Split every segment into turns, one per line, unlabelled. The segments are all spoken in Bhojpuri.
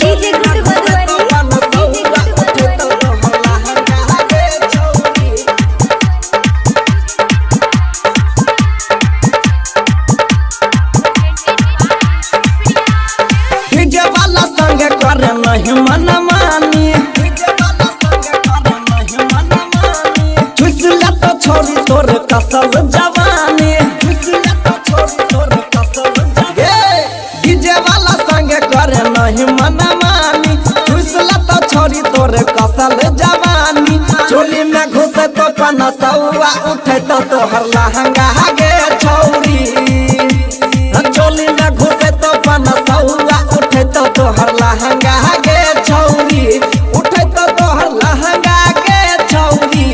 डीजे गुड मधुबनी
डीजे वाला संग करे नहीं मन मानी झुसला तो छोरी तोर कसल जवानी डीजे वाला संग करे नहीं मन मानी झुसला तो छोरी तोर कसल जवानी चोली में घुसे तो पनसौआ उठे तो तोहर लहंगा गे छौरी चोली में घुसे तो पनसौआ उठे तो तोहर लहंगा गे छौरी उठे तो तोहर लहंगा गे छौरी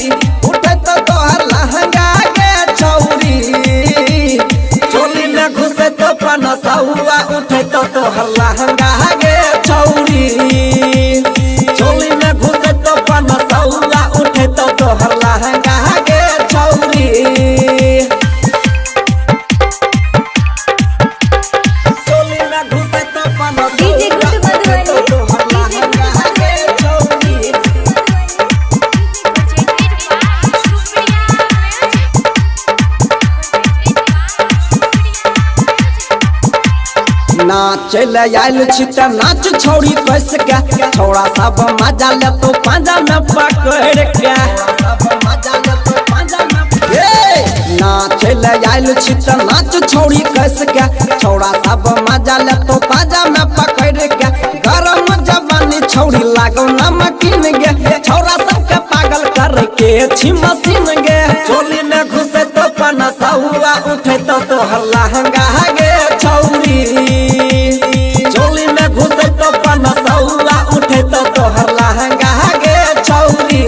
उठे तो तोहर लहंगा गे छौरी चोली में घुसे तो पनसौआ उठे तो तोहर लहंगा गे छौरी चोली में घुसे तो पनसौआ उठे तो तोहर लहंगा गे छौरी
डीजे गुड मधुबनी
नाच ले आयल छी त नाच छोड़ी कस के छोड़ा सब मजा ले तो पांजा में पकड़ के नाच ले आयल छी त नाच छोड़ी कस के छोड़ा सब मजा ले तो पांजा में पकड़ के गरम जवानी छोड़ी लागो नमकीन गे छोरा सबके पागल कर के छी मशीन गे चोली में घुसे तो पनसौआ उठे तो तोहर लहंगा गे छौरी चोली में घुसे तो पनसौआ उठे तो तोहर लहंगा गे छौरी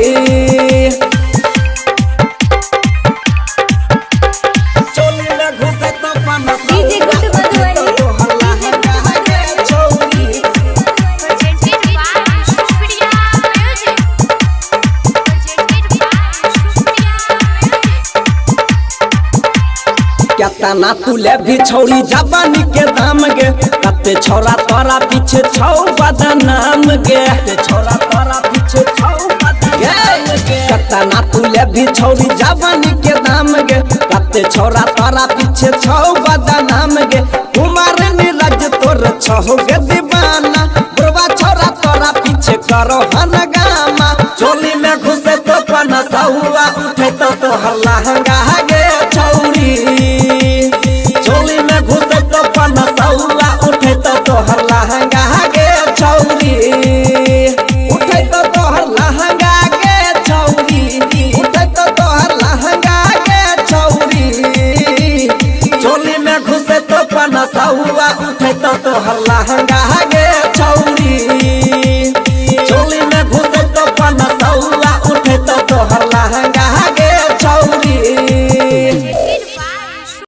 चोली में घुसे तो
डीजे गुड मधुबनी
तोहर लहंगा गे छौरी केतना तू ले भी छौरी जवानी के दाम गे कते छोरा तोरा पीछे छौ बदनाम गे छोरा तोरा पीछे छौ बदनाम गे केतना तू ले भी छौरी जवानी के दाम गे कते छोरा तोरा पीछे छौ बदनाम गे कुमार नीरज तोर छौ गे दीवाना बुढ़वा छोरा तोरा पीछे करो हनगामा चोली में घुसे तो पनसौआ उठे तो तोहर लहंगा गे छौरी चोली में घुसे तो पनसौआ उठे तो तोहर लहंगा गे छौरी उठे तो तोहर लहंगा गे छौरी उठे तो तोहर लहंगा गे छौरी चोली में घुसे तो पनसौआ उठे तो तोहर लहंगा